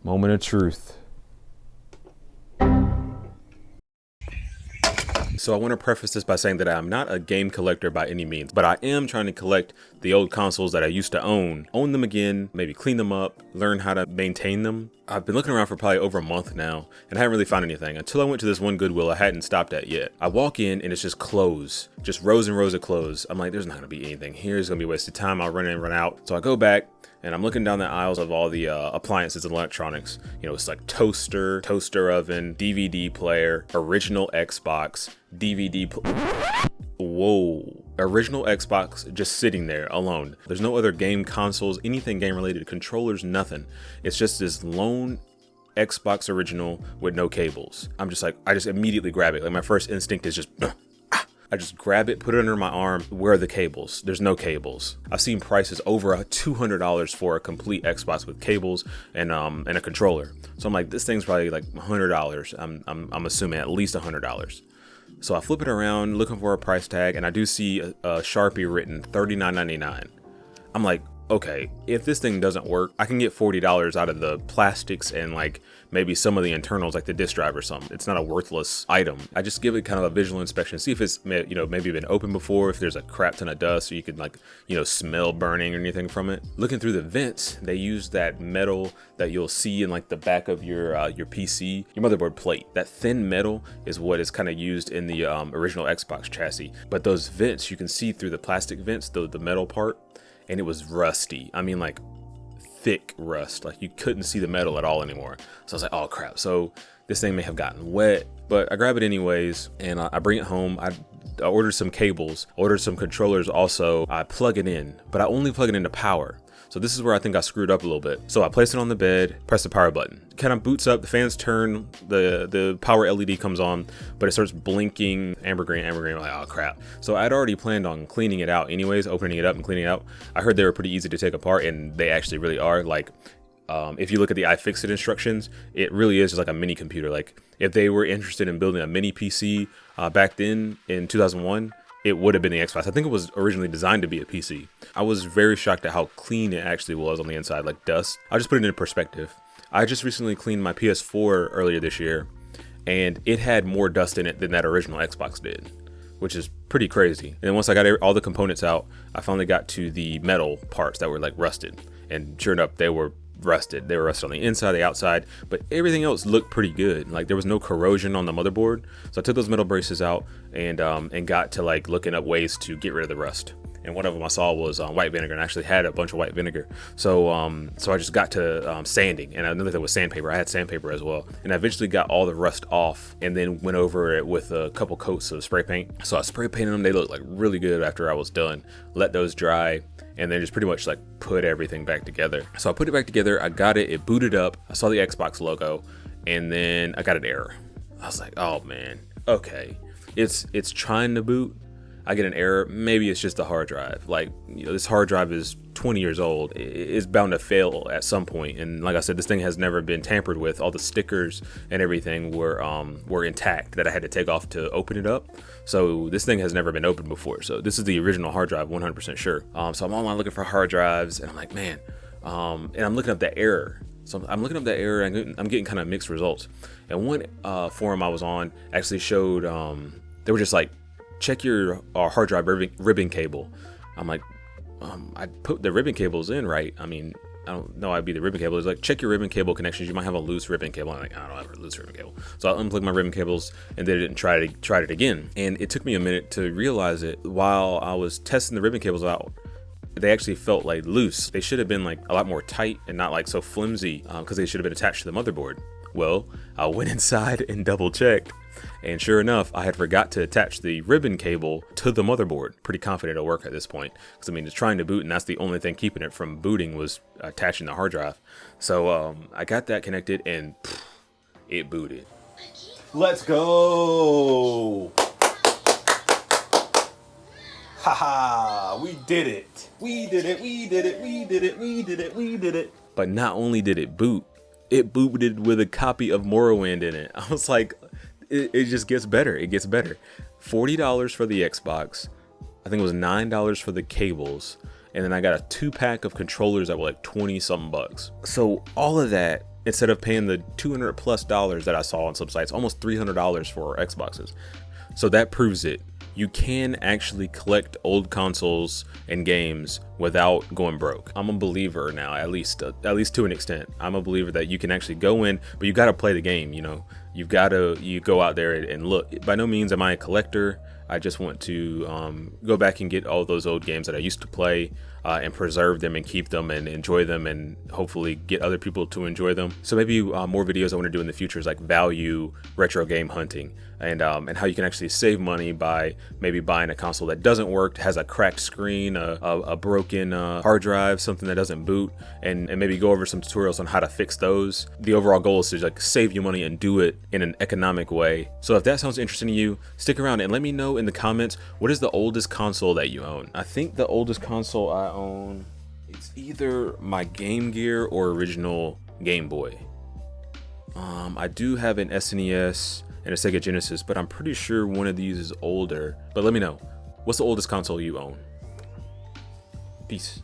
Moment of truth. So I want to preface this by saying that I'm not a game collector by any means, but I am trying to collect the old consoles that I used to own them again, maybe clean them up, learn how to maintain them. I've been looking around for probably over a month now and I haven't really found anything until I went to this one Goodwill I hadn't stopped at yet. I walk in and it's just clothes, just rows and rows of clothes. I'm like, there's not gonna be anything here. It's gonna be a waste of time. I'll run in and run out. So I go back and I'm looking down the aisles of all the appliances and electronics. You know, it's like toaster oven, DVD player, original Xbox, whoa, original Xbox just sitting there alone. There's no other game consoles, anything game related, controllers, nothing. It's just this lone Xbox original with no cables. I'm just like, I just immediately grab it. Like my first instinct is just, I just grab it, put it under my arm. Where are the cables? There's no cables. I've seen prices over $200 for a complete Xbox with cables and a controller. So I'm like, this thing's probably like $100. I'm assuming at least $100. So I flip it around looking for a price tag and I do see a Sharpie written $39.99. I'm like, okay, if this thing doesn't work, I can get $40 out of the plastics and like maybe some of the internals like the disk drive or something. It's not a worthless item. I just give it kind of a visual inspection, see if it's, you know, maybe been opened before, if there's a crap ton of dust so you could like, you know, smell burning or anything from it. Looking through the vents, they use that metal that you'll see in like the back of your PC, your motherboard plate. That thin metal is what is kind of used in the original Xbox chassis. But those vents, you can see through the plastic vents, the metal part, and it was rusty. I mean, like thick rust, like you couldn't see the metal at all anymore. So I was like, oh crap. So this thing may have gotten wet, but I grab it anyways and I bring it home. I ordered some cables, ordered some controllers also. I plug it in, but I only plug it into power. So this is where I think I screwed up a little bit. So I place it on the bed, press the power button. Kind of boots up, the fans turn, the power LED comes on, but it starts blinking amber green. I'm like, oh crap. So I'd already planned on cleaning it out anyways, opening it up and cleaning it out. I heard they were pretty easy to take apart and they actually really are. Like, if you look at the iFixit instructions, it really is just like a mini computer. Like if they were interested in building a mini PC back then in 2001, it would have been the Xbox. I think it was originally designed to be a PC. I was very shocked at how clean it actually was on the inside, like dust. I'll just put it in perspective. I just recently cleaned my PS4 earlier this year, and it had more dust in it than that original Xbox did, which is pretty crazy. And then once I got all the components out, I finally got to the metal parts that were like rusted. And sure enough, they were rusted. They were rusted on the inside, the outside, but everything else looked pretty good. Like there was no corrosion on the motherboard. So I took those metal braces out and got to like looking up ways to get rid of the rust. And one of them I saw was white vinegar, and I actually had a bunch of white vinegar. So I just got to sanding, and I knew that was sandpaper. I had sandpaper as well, and I eventually got all the rust off, and then went over it with a couple coats of spray paint. So I spray painted them. They looked like really good after I was done. Let those dry, and then just pretty much like put everything back together. So I put it back together. I got it. It booted up. I saw the Xbox logo, and then I got an error. I was like, oh man, okay, it's trying to boot. I get an error. Maybe it's just the hard drive. Like, you know, this hard drive is 20 years old. It's bound to fail at some point. And like I said, this thing has never been tampered with. All the stickers and everything were intact that I had to take off to open it up. So this thing has never been opened before. So this is the original hard drive, 100% sure. So I'm online looking for hard drives, and I'm like, man, and I'm looking up the error. So I'm looking up that error, and I'm getting kind of mixed results. And one forum I was on actually showed, they were just like, check your hard drive ribbon cable. I'm like, I put the ribbon cables in right. I mean, I don't know I'd be the ribbon cable. It's like, check your ribbon cable connections. You might have a loose ribbon cable. I'm like, I don't have a loose ribbon cable. So I unplugged my ribbon cables and then didn't tried it again. And it took me a minute to realize it. While I was testing the ribbon cables out, they actually felt like loose. They should have been like a lot more tight and not like so flimsy, because they should have been attached to the motherboard. Well, I went inside and double checked, and sure enough, I had forgot to attach the ribbon cable to the motherboard. Pretty confident it'll work at this point, because I mean, it's trying to boot, and that's the only thing keeping it from booting was attaching the hard drive. So I got that connected, and it booted. Let's go! Haha, we did it. We did it, we did it, we did it, we did it, we did it. But not only did it boot, it booted with a copy of Morrowind in it. I was like, it just gets better. It gets better. $40 for the Xbox. I think it was $9 for the cables. And then I got a 2-pack of controllers that were like 20 something bucks. So all of that instead of paying the $200+ that I saw on some sites, almost $300 for Xboxes. So that proves it. You can actually collect old consoles and games without going broke. I'm a believer now, at least to an extent. I'm a believer that you can actually go in, but you got to play the game. You know, you go out there and look. By no means am I a collector. I just want to go back and get all those old games that I used to play and preserve them and keep them and enjoy them, and hopefully get other people to enjoy them. So maybe more videos I want to do in the future is like value retro game hunting, and how you can actually save money by maybe buying a console that doesn't work, has a cracked screen, a broken hard drive, something that doesn't boot, and maybe go over some tutorials on how to fix those. The overall goal is to like save you money and do it in an economic way. So if that sounds interesting to you, stick around and let me know in the comments, what is the oldest console that you own? I think the oldest console I own, it's either my Game Gear or original Game Boy. I do have an SNES and a Sega Genesis, but I'm pretty sure one of these is older. But let me know, what's the oldest console you own? Peace.